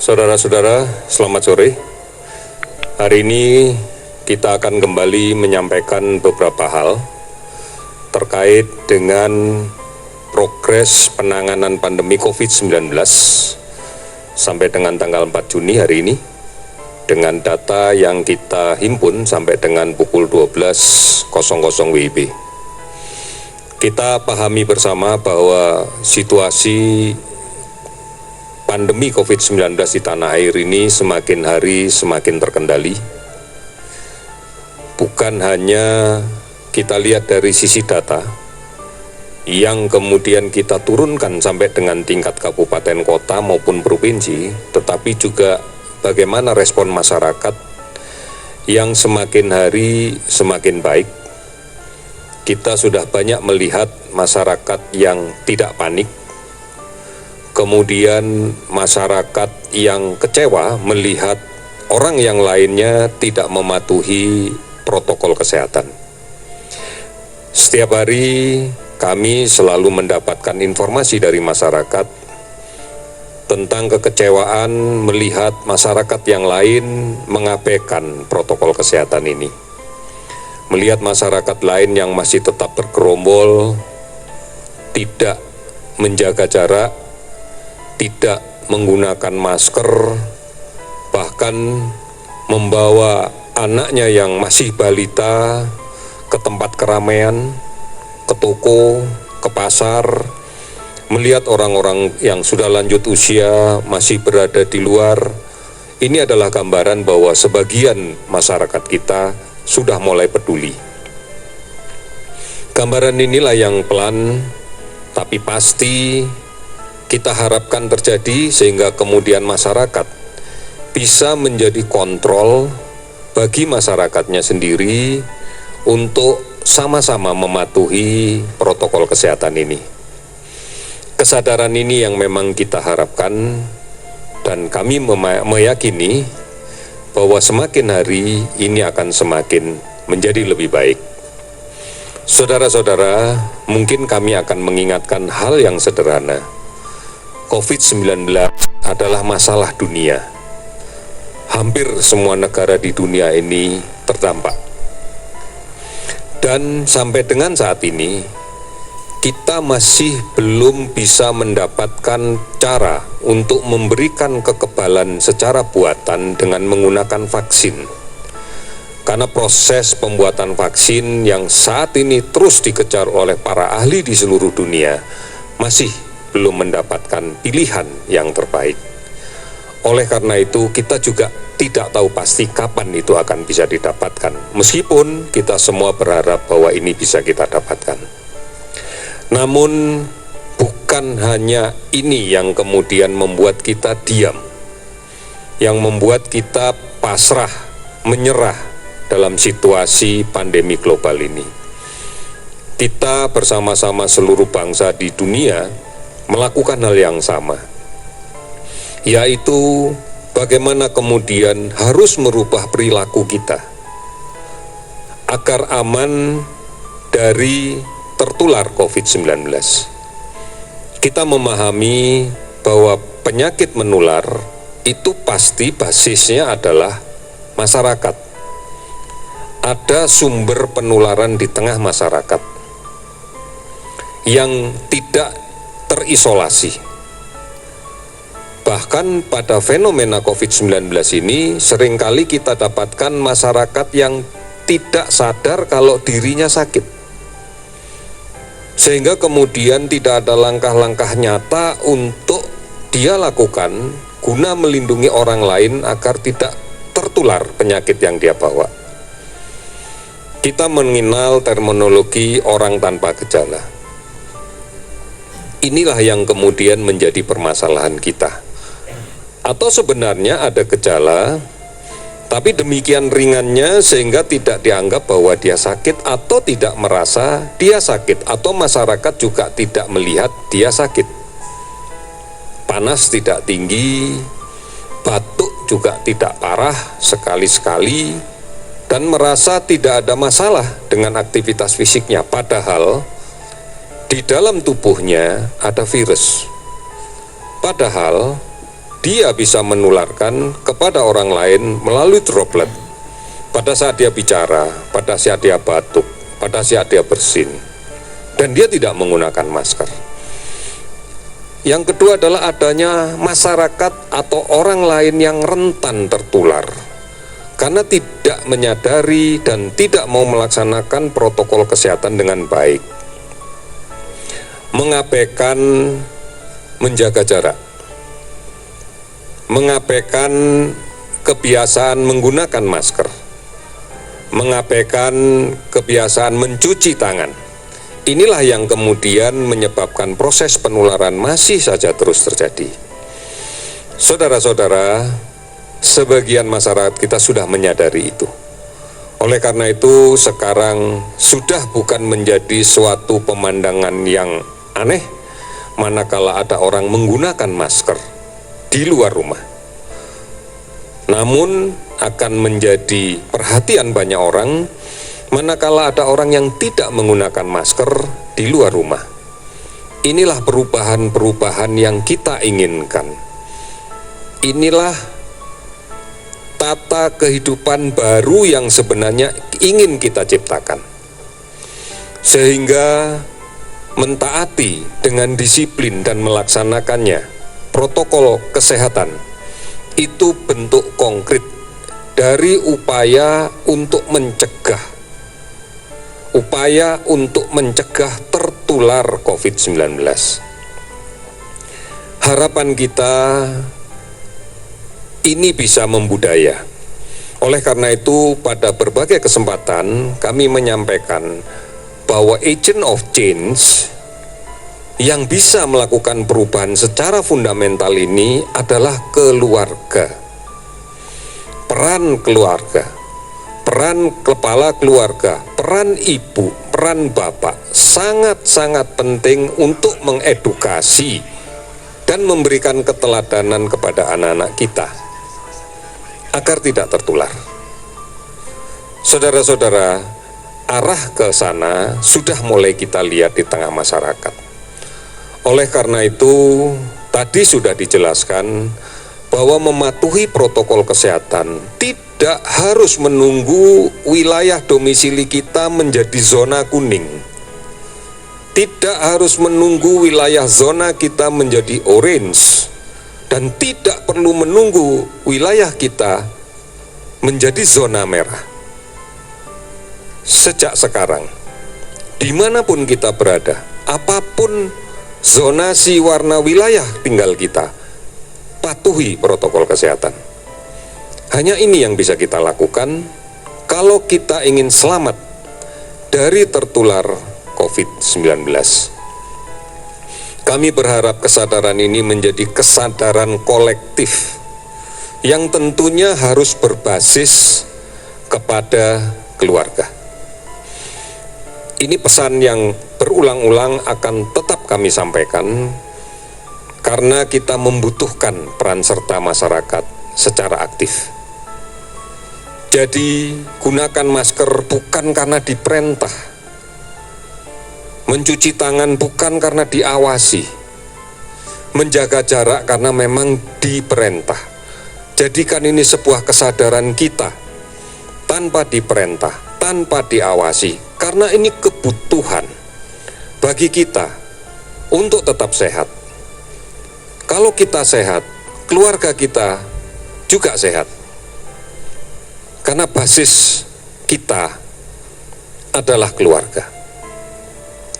Saudara-saudara, selamat sore. Hari ini kita akan kembali menyampaikan beberapa hal terkait dengan progres penanganan pandemi COVID-19 sampai dengan tanggal 4 Juni hari ini dengan data yang kita himpun sampai dengan pukul 12.00 WIB. Kita pahami bersama bahwa situasi pandemi COVID-19 di tanah air ini semakin hari semakin terkendali. Bukan hanya kita lihat dari sisi data yang kemudian kita turunkan sampai dengan tingkat kabupaten kota maupun provinsi, tetapi juga bagaimana respon masyarakat yang semakin hari semakin baik. Kita sudah banyak melihat masyarakat yang tidak panik, kemudian masyarakat yang kecewa melihat orang yang lainnya tidak mematuhi protokol kesehatan. Setiap hari kami selalu mendapatkan informasi dari masyarakat tentang kekecewaan melihat masyarakat yang lain mengabaikan protokol kesehatan ini. Melihat masyarakat lain yang masih tetap bergerombol, tidak menjaga jarak, tidak menggunakan masker, bahkan membawa anaknya yang masih balita ke tempat keramaian, ke toko, ke pasar, melihat orang-orang yang sudah lanjut usia masih berada di luar. Ini adalah gambaran bahwa sebagian masyarakat kita sudah mulai peduli. Gambaran inilah yang pelan tapi pasti kita harapkan terjadi sehingga kemudian masyarakat bisa menjadi kontrol bagi masyarakatnya sendiri untuk sama-sama mematuhi protokol kesehatan ini. Kesadaran ini yang memang kita harapkan dan kami meyakini bahwa semakin hari ini akan semakin menjadi lebih baik. Saudara-saudara, mungkin kami akan mengingatkan hal yang sederhana. COVID-19 adalah masalah dunia. Hampir semua negara di dunia ini terdampak. Dan sampai dengan saat ini, kita masih belum bisa mendapatkan cara untuk memberikan kekebalan secara buatan dengan menggunakan vaksin. Karena proses pembuatan vaksin yang saat ini terus dikejar oleh para ahli di seluruh dunia masih belum mendapatkan pilihan yang terbaik. Oleh karena itu, kita juga tidak tahu pasti kapan itu akan bisa didapatkan. Meskipun kita semua berharap bahwa ini bisa kita dapatkan. Namun bukan hanya ini yang kemudian membuat kita diam, yang membuat kita pasrah, menyerah dalam situasi pandemi global ini. Kita bersama-sama seluruh bangsa di dunia melakukan hal yang sama, yaitu bagaimana kemudian harus merubah perilaku kita agar aman dari tertular COVID-19. Kita memahami bahwa penyakit menular itu pasti basisnya adalah masyarakat. Ada sumber penularan di tengah masyarakat yang tidak terisolasi. Bahkan pada fenomena COVID-19 ini seringkali kita dapatkan masyarakat yang tidak sadar kalau dirinya sakit. Sehingga kemudian tidak ada langkah-langkah nyata untuk dia lakukan guna melindungi orang lain agar tidak tertular penyakit yang dia bawa. Kita mengenal terminologi orang tanpa gejala. Inilah yang kemudian menjadi permasalahan kita. Atau sebenarnya ada gejala, tapi demikian ringannya sehingga tidak dianggap bahwa dia sakit atau tidak merasa dia sakit, atau masyarakat juga tidak melihat dia sakit. Panas tidak tinggi, batuk juga tidak parah sekali-sekali, dan merasa tidak ada masalah dengan aktivitas fisiknya, padahal di dalam tubuhnya ada virus. Padahal dia bisa menularkan kepada orang lain melalui droplet pada saat dia bicara, pada saat dia batuk, pada saat dia bersin, dan dia tidak menggunakan masker. Yang kedua adalah adanya masyarakat atau orang lain yang rentan tertular karena tidak menyadari dan tidak mau melaksanakan protokol kesehatan dengan baik, mengabaikan menjaga jarak, mengabaikan kebiasaan menggunakan masker, mengabaikan kebiasaan mencuci tangan. Inilah yang kemudian menyebabkan proses penularan masih saja terus terjadi. Saudara-saudara, sebagian masyarakat kita sudah menyadari itu. Oleh karena itu, sekarang sudah bukan menjadi suatu pemandangan yang aneh manakala ada orang menggunakan masker di luar rumah. Namun akan menjadi perhatian banyak orang manakala ada orang yang tidak menggunakan masker di luar rumah. Inilah perubahan-perubahan yang kita inginkan. Inilah tata kehidupan baru yang sebenarnya ingin kita ciptakan. Sehingga mentaati dengan disiplin dan melaksanakannya protokol kesehatan itu bentuk konkret dari upaya untuk mencegah tertular COVID-19. Harapan kita ini bisa membudaya. Oleh karena itu, pada berbagai kesempatan kami menyampaikan bahwa agent of change yang bisa melakukan perubahan secara fundamental ini adalah keluarga. Peran keluarga, peran kepala keluarga, peran ibu, peran bapak sangat-sangat penting untuk mengedukasi dan memberikan keteladanan kepada anak-anak kita agar tidak tertular. Saudara-saudara, arah ke sana sudah mulai kita lihat di tengah masyarakat. Oleh karena itu, tadi sudah dijelaskan bahwa mematuhi protokol kesehatan tidak harus menunggu wilayah domisili kita menjadi zona kuning. Tidak harus menunggu wilayah zona kita menjadi orange. Dan tidak perlu menunggu wilayah kita menjadi zona merah. Sejak sekarang, dimanapun kita berada, apapun zonasi warna wilayah tinggal kita, patuhi protokol kesehatan. Hanya ini yang bisa kita lakukan kalau kita ingin selamat dari tertular COVID-19. Kami berharap kesadaran ini menjadi kesadaran kolektif yang tentunya harus berbasis kepada keluarga. Ini pesan yang berulang-ulang akan tetap kami sampaikan karena kita membutuhkan peran serta masyarakat secara aktif. Jadi gunakan masker bukan karena diperintah, mencuci tangan bukan karena diawasi, menjaga jarak karena memang diperintah. Jadikan ini sebuah kesadaran kita tanpa diperintah, tanpa diawasi, karena ini kebutuhan bagi kita untuk tetap sehat. Kalau kita sehat, keluarga kita juga sehat. Karena basis kita adalah keluarga.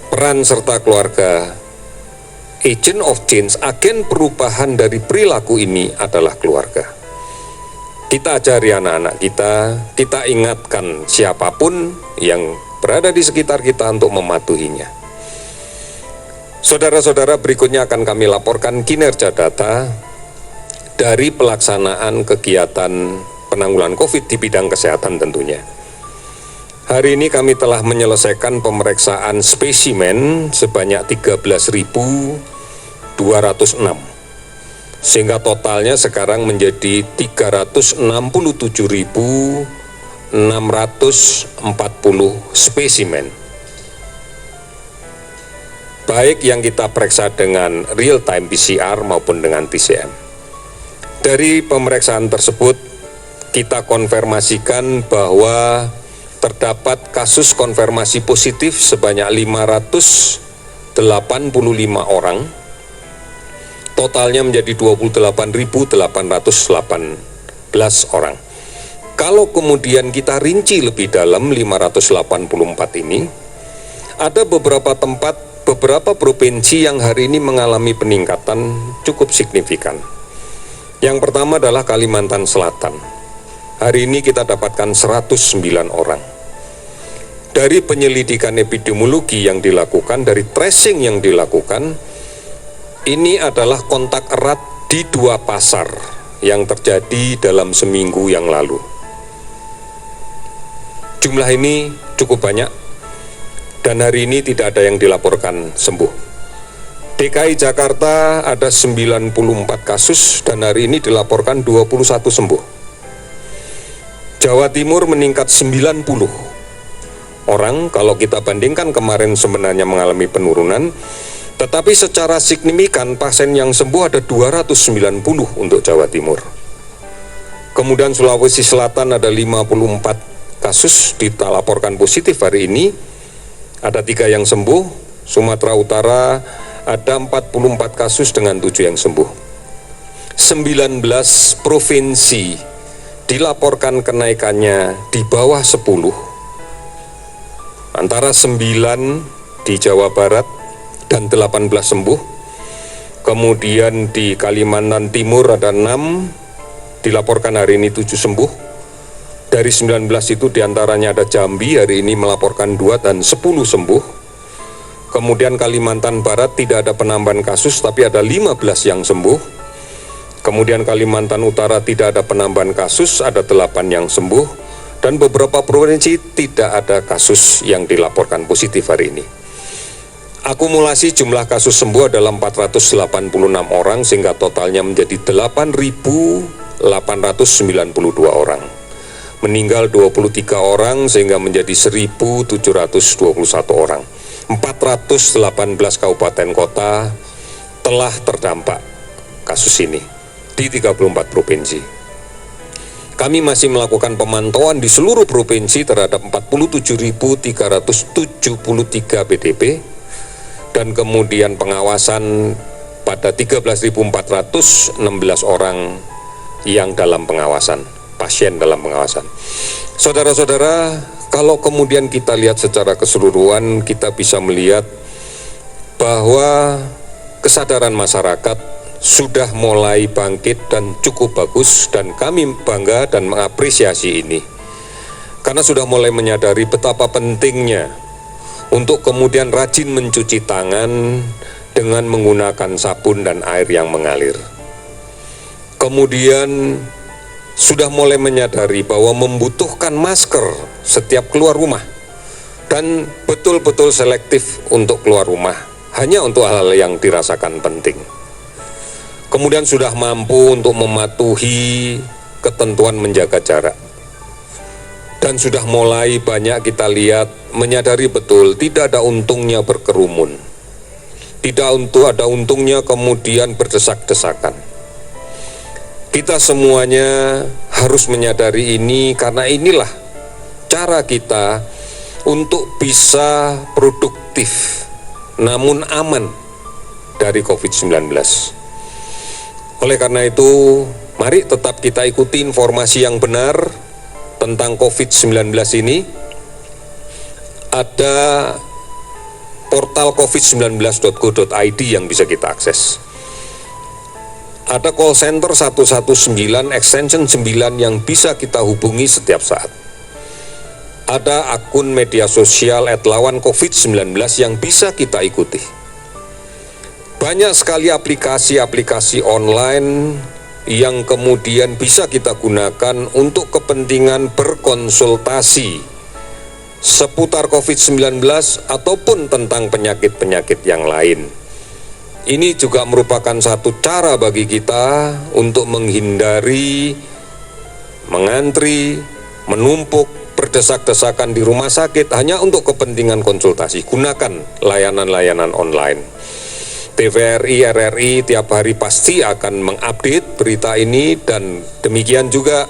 Peran serta keluarga, agent of change, agen perubahan dari perilaku ini adalah keluarga. Kita ajari anak-anak kita ingatkan siapapun yang berada di sekitar kita untuk mematuhinya. Saudara-saudara, berikutnya akan kami laporkan kinerja data dari pelaksanaan kegiatan penanggulangan COVID di bidang kesehatan tentunya. Hari ini kami telah menyelesaikan pemeriksaan spesimen sebanyak 13.206, sehingga totalnya sekarang menjadi 367.640 spesimen. Baik yang kita periksa dengan real time PCR maupun dengan TCM. Dari pemeriksaan tersebut kita konfirmasikan bahwa terdapat kasus konfirmasi positif sebanyak 585 orang, totalnya menjadi 28.818 orang. Kalau kemudian kita rinci lebih dalam 584 ini, ada beberapa tempat, beberapa provinsi yang hari ini mengalami peningkatan cukup signifikan. Yang pertama adalah Kalimantan Selatan. Hari ini kita dapatkan 109 orang. Dari penyelidikan epidemiologi yang dilakukan, dari tracing yang dilakukan, ini adalah kontak erat di 2 pasar yang terjadi dalam seminggu yang lalu. Jumlah ini cukup banyak dan hari ini tidak ada yang dilaporkan sembuh. DKI Jakarta ada 94 kasus dan hari ini dilaporkan 21 sembuh. Jawa Timur meningkat 90 orang, kalau kita bandingkan kemarin sebenarnya mengalami penurunan, tetapi secara signifikan pasien yang sembuh ada 290 untuk Jawa Timur. Kemudian Sulawesi Selatan ada 54 kasus dilaporkan positif hari ini, ada 3 yang sembuh. Sumatera Utara ada 44 kasus dengan 7 yang sembuh. 19 provinsi dilaporkan kenaikannya di bawah 10, antara 9 di Jawa Barat dan 18 sembuh. Kemudian di Kalimantan Timur ada 6, dilaporkan hari ini 7 sembuh. Dari 19 itu diantaranya ada Jambi, hari ini melaporkan 2 dan 10 sembuh. Kemudian Kalimantan Barat tidak ada penambahan kasus, tapi ada 15 yang sembuh. Kemudian Kalimantan Utara tidak ada penambahan kasus, ada 8 yang sembuh. Dan beberapa provinsi tidak ada kasus yang dilaporkan positif hari ini. Akumulasi jumlah kasus sembuh adalah 486 orang, sehingga totalnya menjadi 8.892 orang. Meninggal 23 orang, sehingga menjadi 1.721 orang. 418 kabupaten kota telah terdampak kasus ini di 34 provinsi. Kami masih melakukan pemantauan di seluruh provinsi terhadap 47.373 PDP dan kemudian pengawasan pada 13.416 orang yang dalam pengawasan, pasien dalam pengawasan. Saudara-saudara, kalau kemudian kita lihat secara keseluruhan, kita bisa melihat bahwa kesadaran masyarakat sudah mulai bangkit dan cukup bagus, dan kami bangga dan mengapresiasi ini. Karena sudah mulai menyadari betapa pentingnya untuk kemudian rajin mencuci tangan dengan menggunakan sabun dan air yang mengalir. Kemudian sudah mulai menyadari bahwa membutuhkan masker setiap keluar rumah dan betul-betul selektif untuk keluar rumah, hanya untuk hal-hal yang dirasakan penting. Kemudian sudah mampu untuk mematuhi ketentuan menjaga jarak. Dan sudah mulai banyak kita lihat menyadari betul tidak ada untungnya berkerumun. Tidak ada untungnya kemudian berdesak-desakan. Kita semuanya harus menyadari ini, karena inilah cara kita untuk bisa produktif namun aman dari COVID-19. Oleh karena itu, mari tetap kita ikuti informasi yang benar tentang COVID-19 ini. Ada portal covid19.go.id yang bisa kita akses. Ada call center 119 extension 9 yang bisa kita hubungi setiap saat. Ada akun media sosial @lawancovid19 yang bisa kita ikuti. Banyak sekali aplikasi-aplikasi online yang kemudian bisa kita gunakan untuk kepentingan berkonsultasi seputar COVID-19 ataupun tentang penyakit-penyakit yang lain. Ini juga merupakan satu cara bagi kita untuk menghindari mengantri, menumpuk, berdesak-desakan di rumah sakit hanya untuk kepentingan konsultasi. Gunakan layanan-layanan online. TVRI, RRI tiap hari pasti akan mengupdate berita ini, dan demikian juga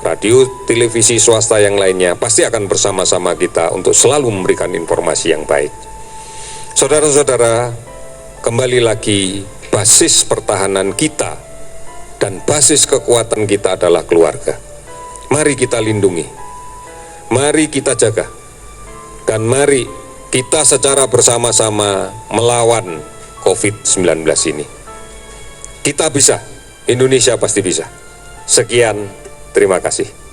radio, televisi swasta yang lainnya pasti akan bersama-sama kita untuk selalu memberikan informasi yang baik. Saudara-saudara, kembali lagi, basis pertahanan kita dan basis kekuatan kita adalah keluarga. Mari kita lindungi, mari kita jaga, dan mari kita secara bersama-sama melawan COVID-19 ini. Kita bisa, Indonesia pasti bisa. Sekian, terima kasih.